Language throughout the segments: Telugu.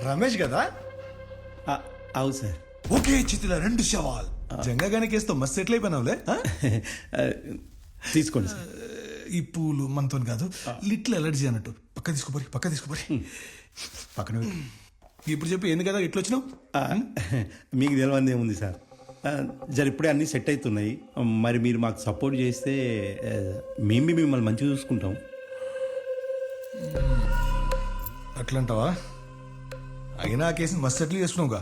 రమేష్ కదా? అవు సార్. ఓకే, చిత్తుల 2 శవాల్. జంగగానే కేసుతో మస్తు సెటిల్ అయిపోయినావులే. తీసుకోండి సార్. ఈ పూలు మనతో కాదు, లిట్లు ఎలర్జీ అన్నట్టు. పక్క తీసుకోపోరి పక్కన. ఇప్పుడు చెప్పి ఎందుకు కదా ఇట్లా వచ్చినావు? మీకు తెలియంది ఏముంది సార్, ఇప్పుడే అన్నీ సెట్ అవుతున్నాయి. మరి మీరు మాకు సపోర్ట్ చేస్తే మేము మిమ్మల్ని మంచిగా చూసుకుంటాం. అట్లంటావా? అయినా ఆ కేసుని మస్తు సెటిల్ చేసుకున్నావుగా.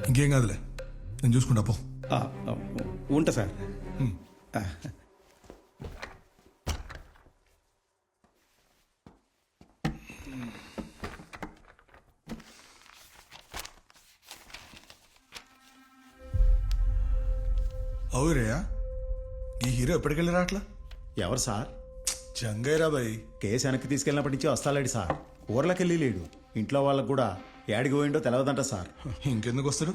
ఇంకేం కాదులే, నేను చూసుకుంటా పో. ఉంటా సార్. అవురేయా, ఈ హీరో ఎప్పటికెళ్ళి రాట్లా? ఎవరు సార్? జంగైరా బాయ్. కేసు వెనక్కి తీసుకెళ్ళినప్పటి నుంచి వస్తాలేడు సార్. ఊర్లకెళ్ళి లేడు. ఇంట్లో వాళ్ళకు కూడా ఏడికి పోయిండో తెలవదంట సార్. ఇంకెందుకు వస్తాడు?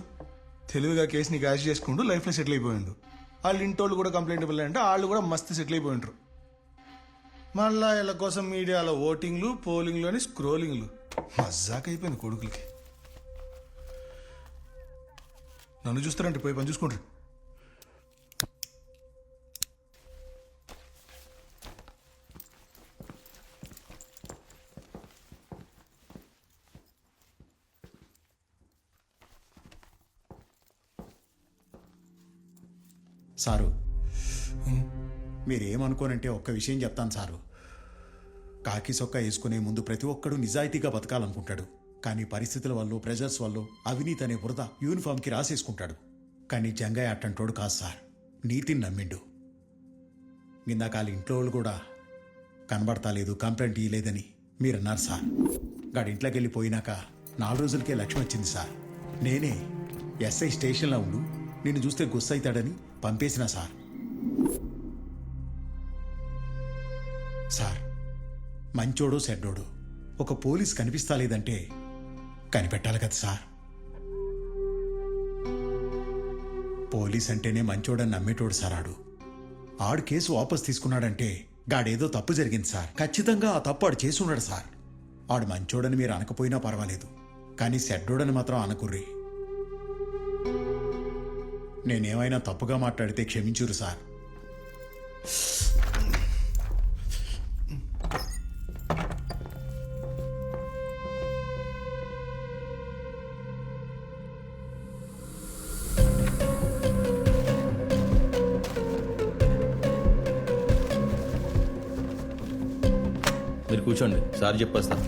తెలివిగా కేసుని క్యాష్ చేసుకుంటూ లైఫ్లో సెటిల్ అయిపోయిండు. వాళ్ళ ఇంటోళ్ళు కూడా కంప్లైంట్ ఇవ్వాలంటే వాళ్ళు కూడా మస్తు సెటిల్ అయిపోయింటారు. మళ్ళా వీళ్ళ కోసం మీడియాలో ఓటింగ్లు, పోలింగ్లు అని స్క్రోలింగ్లు. మజాక్ అయిపోయింది కొడుకులకి. నన్ను చూస్తారంటే పోయి పని చూసుకుంటారు. సారు, మీరేమనుకోనంటే ఒక్క విషయం చెప్తాను సారు. కాకి సొక్క వేసుకునే ముందు ప్రతి ఒక్కడు నిజాయితీగా బతకాలనుకుంటాడు. కానీ పరిస్థితుల వల్ల, ప్రెజర్స్ వల్ల అవినీతి అనే బురద యూనిఫామ్కి రాసేసుకుంటాడు. కానీ జంగయ్య అట్టంటోడు కాదు సార్. నీతిని నమ్మిండు. ఇందాక వాళ్ళ ఇంట్లో వాళ్ళు కూడా కనబడతా లేదు, కంప్లైంట్ ఇవ్వలేదని మీరన్నారు సార్. గాడి ఇంట్లోకి వెళ్ళిపోయినాక 4 రోజులకే లక్ష్యం వచ్చింది సార్. నేనే ఎస్ఐ స్టేషన్లో ఉండు, నిన్ను చూస్తే గుస్సైతాడని పంపేసిన సార్. సార్, మంచోడో చెడ్డోడో ఒక పోలీస్ కనిపిస్తా లేదంటే కనిపెట్టాలి కదా సార్. పోలీస్ అంటేనే మంచోడని నమ్మేటోడు సార్. ఆడు కేసు వాపస్ తీసుకున్నాడంటే గాడేదో తప్పు జరిగింది సార్. ఖచ్చితంగా ఆ తప్పు ఆడు చేసున్నాడు సార్. ఆడు మంచోడని మీరు అనకపోయినా పర్వాలేదు, కానీ చెడ్డోడని మాత్రం అనకుర్రి. నేనేమైనా తప్పుగా మాట్లాడితే క్షమించురు సార్. మీరు కూర్చోండి, సార్ చెప్పేస్తా.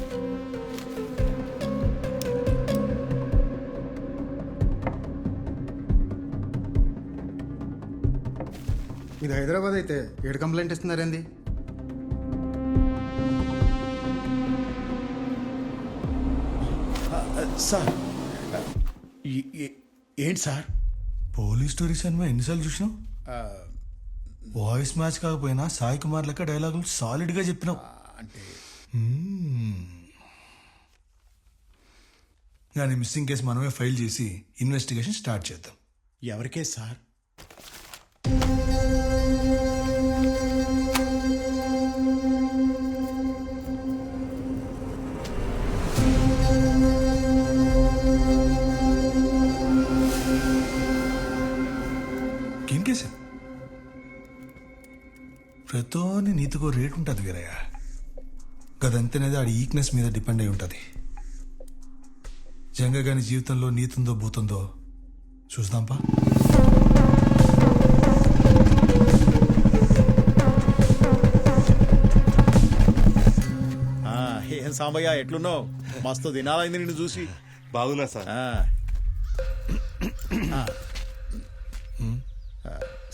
ఇది హైదరాబాద్ అయితే 7 కంప్లైంట్ ఇస్తున్నారేంది? సార్ ఏంటి సార్? పోలీస్ స్టోరీస్ అని ఎన్నిసార్లు చూసినావు? వాయిస్ మ్యాచ్ కాకపోయినా సాయి కుమార్ లెక్క డైలాగులు సాలిడ్గా చెప్పినావు. అంటే కానీ మిస్సింగ్ కేసు మనమే ఫైల్ చేసి ఇన్వెస్టిగేషన్ స్టార్ట్ చేద్దాం. ఎవరికే సార్? ఏం కేసు? ప్రతోని నీతికో రేట్ ఉంటుంది వీరయ్య. గదంతనేది ఆడి ఈక్నెస్ మీద డిపెండ్ అయి ఉంటుంది. జంగగాని జీవితంలో నీతుందో భూతుందో చూద్దాంపా. ఏం సాంబయ్య, ఎట్లున్నావు? మస్తు దినాలైంది నిన్ను చూసి. బాగున్నా సార్.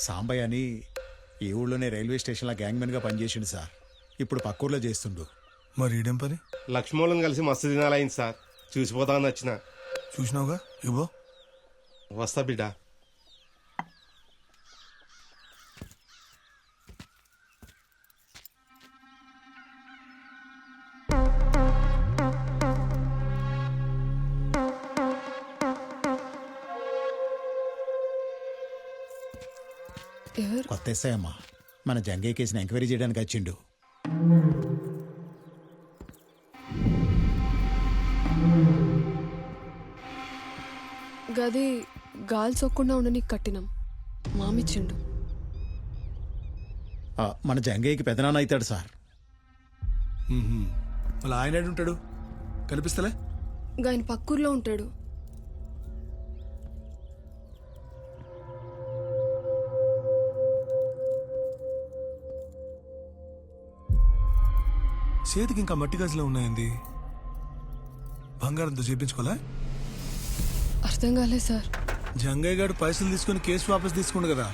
సాంబయ్య అని ఈ ఊళ్ళోనే రైల్వే స్టేషన్లో గ్యాంగ్మెన్గా పనిచేసిండు సార్. ఇప్పుడు పక్కూర్లో చేస్తుండు. మరి ఈడేం పని? లక్ష్మూలం కలిసి మస్తు దినాలైంది సార్. చూసిపోతామని వచ్చిన. చూసినావుగా, ఇవ్వో. వస్తా బిడ్డ. ఎవరు? కొత్త ఎస్ఐ అమ్మా, మన జంగే కేసుని ఎంక్వైరీ చేయడానికి వచ్చిండు. గది గాలి సోకుండా ఉండని కట్టినాం, మామిచ్చిండు. మన జంగయ్యకి పెదనాన్న అవుతాడు సార్. మళ్ళీ ఆయన ఏడు ఉంటాడు కనిపిస్తలే? ఆయన పక్కూర్లో ఉంటాడు. చేతికి ఇంకా మట్టి గాజులో ఉన్నాయండి. బంగారంతో చేపించుకోలే? అర్థం కాలే సార్. జంగయ్య గారు పైసలు తీసుకుని కేసు వాపస్ తీసుకుండు కదా,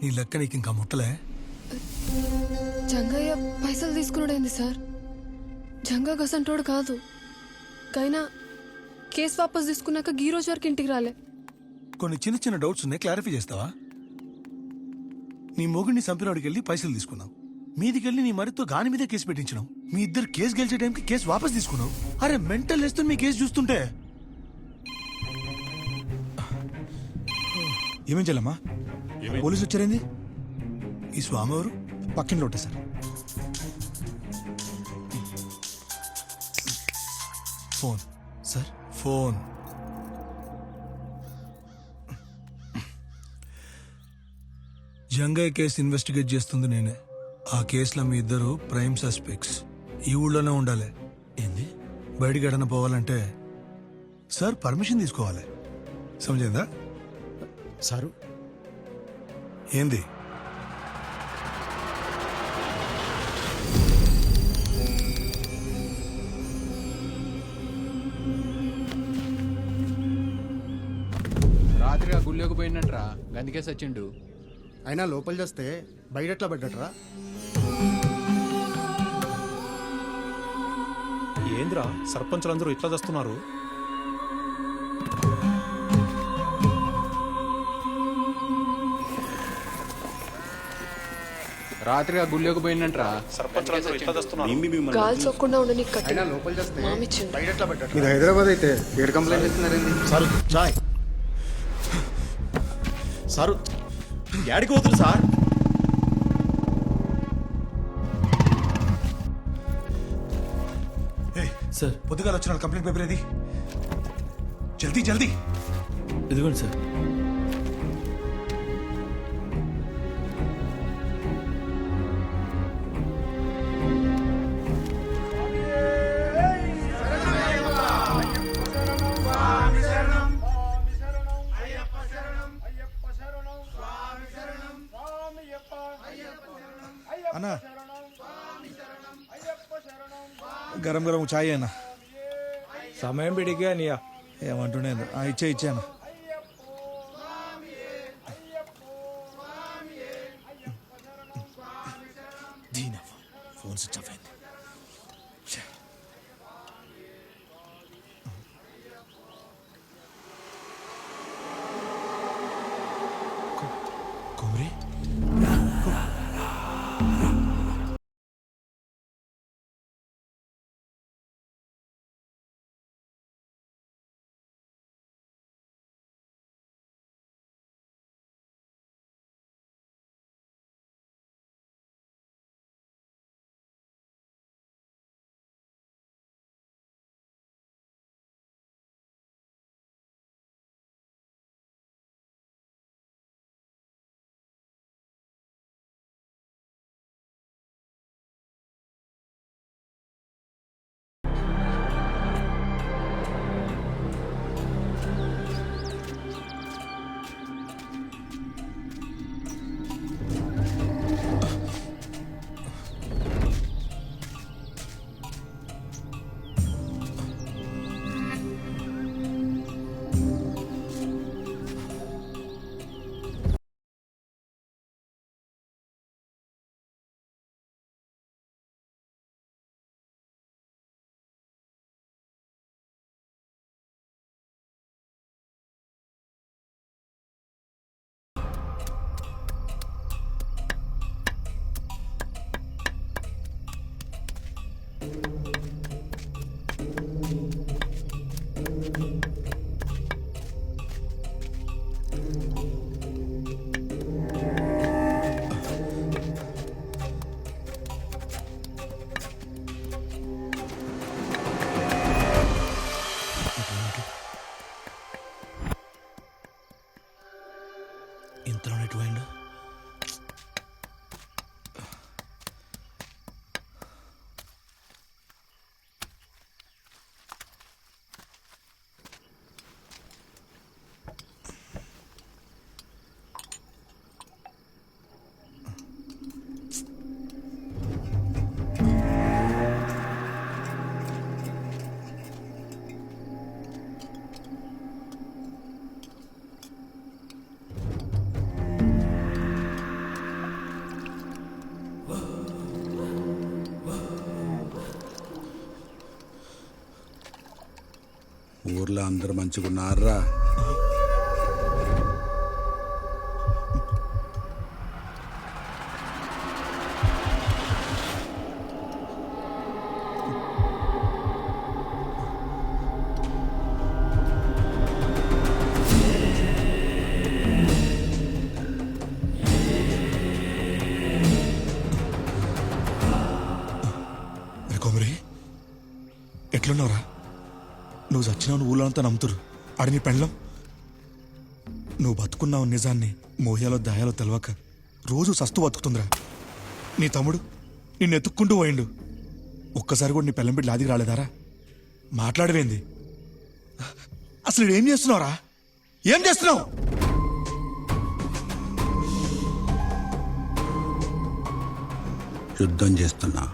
నీ లెక్క నీకు ఇంకా ముట్టలే? జంగయ్య పైసలు తీసుకున్నాడేంది సార్? జంగా గసంటోడు కాదు. కైనా కేసు వాపస్ తీసుకున్నాక ఈ రోజు వరకు ఇంటికి రాలే. కొన్ని చిన్న చిన్న డౌట్స్ ఉన్నాయి, క్లారిఫై చేస్తావా? నీ మొగుడిని చంపినవాడికి వెళ్ళి పైసలు తీసుకున్నావు, మీదికెళ్ళి నీ మరితో గాని మీదే కేసు పెట్టించినావు, మీ ఇద్దరు కేసు గెలిచే టైంకి కేసు వాపస్ తీసుకున్నావు. అరే మెంటల్ వేస్తుంది మీ కేసు చూస్తుంటే. ఏమేం చేయాలమ్మా? పోలీసు వచ్చారేంది? ఈ స్వామి ఎవరు? పక్కింట్లో ఉంటాయి sir. Phone sir phone. Jangaiah case investigate చేస్తుంది నేనే. ఆ కేసులో మీ ఇద్దరు ప్రైమ్ సస్పెక్ట్స్. ఈ ఊళ్ళోనే ఉండాలి. ఏంది? బయటికి ఎడన పోవాలంటే సార్ పర్మిషన్ తీసుకోవాలి. సమజైందా? సారు, ఏంది? రాత్రిగా గుళ్ళోకి పోయినట్రా, గందుకే సచ్చిండు. అయినా లోపల చేస్తే బయట ఎట్లా పడ్డట్రా? ఏంద్రా సర్పంచులందరూ ఇట్లా చేస్తున్నారు? రాత్రిగా గుళ్ళోకి పోయినట్రా, సర్పంచులందరూ ఇట్లా చేస్తున్నారు. గాలి సోకుండా ఉండని అయినా కట్టినాం, లోపల చేస్తే మామిచ్చిండు. బయట ఎట్లా పడ్డట్రా? ఇది హైదరాబాద్ అయితే 7 కంప్లైంట్ ఇస్తున్నారేంది? సారు చాయ్. సారు యాడికి పోతురు సార్? సార్ పొద్దుగాల వచ్చిన కంప్లైంట్ పేపర్ ఏది? జల్దీ జల్దీ. ఇదిగోండి సార్. అన్నా గరం గరం చాయ్ అన్న. సమయం పిడిగా నీయా ఏమంటుండే ఇచ్చాను. ఫోన్ స్విచ్ ఆఫ్ అయింది. కుమరి ఊళ్ళో అందరు మంచిగున్నారా? కొమరి ఎట్లున్నావురా? నువ్వు చచ్చినావు ఊళ్ళో అంతా నమ్ముతురు. ఆడి నీ పెళ్ళం నువ్వు బతుకున్నావు నిజాన్ని మోయాలో దాయాలో తెలవక రోజు సస్తు బతుకుతుందిరా. నీ తమ్ముడు నిన్ను ఎత్తుక్కుంటూ పోయిండు. ఒక్కసారి కూడా నీ పెళ్ళం బిడ్డ లాదికి రాలేదారా? మాట్లాడవేంది? అసలు ఏం చేస్తున్నావురా? ఏం చేస్తున్నావు? యుద్ధం చేస్తున్నా.